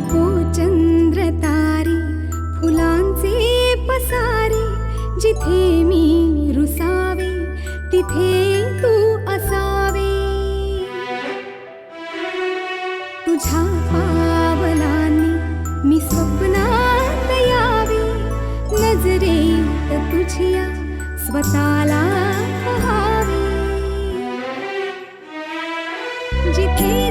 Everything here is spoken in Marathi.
नको चंद्र तारे फुलांचे पसारे, जिथे मी रुसावे तिथे तू असावे. तुझ्या पावलांनी मी स्वप्नात यावे, नजरेत तुझ्या स्वतःला पहावे. जिथे